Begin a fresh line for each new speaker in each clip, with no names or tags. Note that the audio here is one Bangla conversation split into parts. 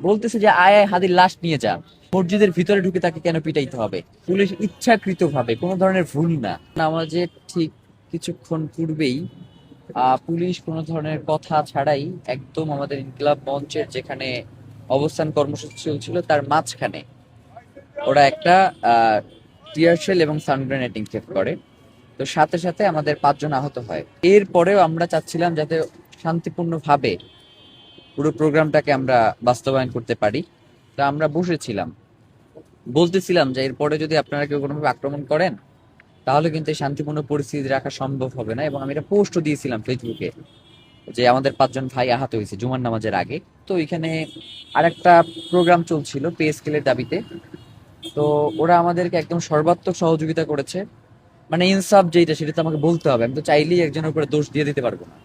বলতেছে যে আয় আয় হাদির লাশ নিয়ে যা। মসজিদের ভিতরে ঢুকে তাকে কেন পিটাইতে হবে? পুলিশ ইচ্ছাকৃত ভাবে, কোনো ধরনের ভুল না। নামাজের ঠিক কিছুক্ষণ পূর্বেই পুলিশ কোনো ধরনের কথা ছাড়াই একদম আমাদের ইনকিলাব মঞ্চের যেখানে অবস্থান কর্মসূচি চলছিল তার মাঝখানে ওরা একটা টিয়ার শেল এবং সাউন্ড গ্রেনেড নিক্ষেপ করে। তো সাথে সাথে আমাদের 5 জন আহত হয়। এরপরেও আমরা চাচ্ছিলাম যাতে শান্তিপূর্ণভাবে পুরো প্রোগ্রামটাকে আমরা বাস্তবায়ন করতে পারি। তা আমরা বসেছিলাম, বলতেছিলাম যে এরপরে যদি আপনারা কেউ কোনোভাবে আক্রমণ করেন তাহলে কিন্তু এই শান্তিপূর্ণ পরিস্থিতি রাখা সম্ভব হবে না। এবং আমি এটা পোস্টও দিয়েছিলাম ফেসবুকে যে আমাদের 5 জন ভাই আহত হয়েছে জুমার নামাজের আগে। তো এখানে আরেকটা প্রোগ্রাম চলছিল পে স্কেলের দাবিতে। তো ওরা আমাদেরকে একদম সর্বাত্মক সহযোগিতা করেছে। মানে ইনসাফ যেটা সেটা তো আমাকে বলতে হবে, আমি তো চাইলেই একজনের উপরে দোষ দিয়ে দিতে পারবো না।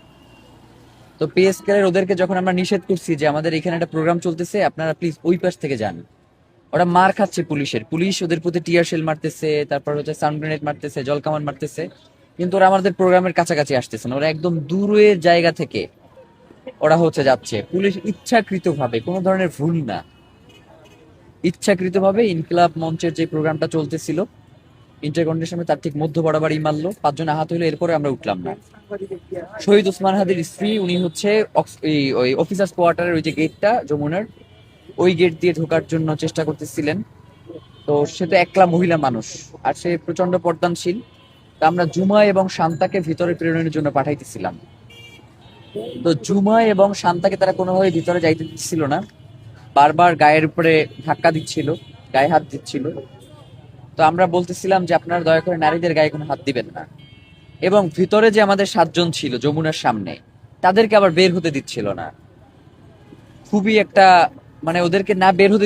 তো পে স্কেলের ওদেরকে যখন আমরা নিষেধ করছি যে আমাদের এখানে একটা প্রোগ্রাম চলতেছে, আপনারা প্লিজ ওই পাশ থেকে যান, ওরা মার খাচ্ছে পুলিশের। পুলিশ ওদের প্রতি টিয়ার শেল মারতেছে, তারপর হচ্ছে সাউন্ড গ্রেনেড মারতেছে, জল কামান মারতেছে, কিন্তু ওরা আমাদের প্রোগ্রামের কাছাকাছি আসতেছে না। ওরা একদম দূরের জায়গা থেকে ওরা হচ্ছে যাচ্ছে। পুলিশ ইচ্ছাকৃত ভাবে, কোনো ধরনের ভুল না, ইচ্ছাকৃত ভাবে ইনকিলাব মঞ্চের যে প্রোগ্রামটা চলতেছিল ইন্টারকন্ডিশনে তার ঠিক মধ্য বরাবরই মারলো। 5 জন আহত হলো, এরপরে আমরা উঠলাম না। শহীদ ওসমান হাদির স্ত্রী, উনি হচ্ছে ওই অফিসার্স কোয়ার্টারের ওই যে গেটটা যমুনার, ওই গেট দিয়ে ঢোকার জন্য চেষ্টা করতেছিলেন। তো সে তো একলা মহিলা মানুষ, আর সে প্রচন্ড পর্দানশীল। তা আমরা জুমা এবং শান্তাকে ভিতরে প্রেরণের জন্য পাঠাইতেছিলাম। তো জুমা এবং শান্তাকে তারা কোনোভাবে ভিতরে যাইতে দিচ্ছিল না, বারবার গায়ের উপরে ধাক্কা দিচ্ছিল, গায়ে হাত দিচ্ছিল। তো আমরা বলতেছিলাম যে আপনারা দয়া করে নারীদের গায়ে কোনো হাত দিবেন না। এবং ভিতরে যে আমাদের 7 জন ছিল যমুনার সামনে, তাদেরকে আবার বের হতে দিচ্ছিল না। খুবই একটা, মানে ওদেরকে না বের হতে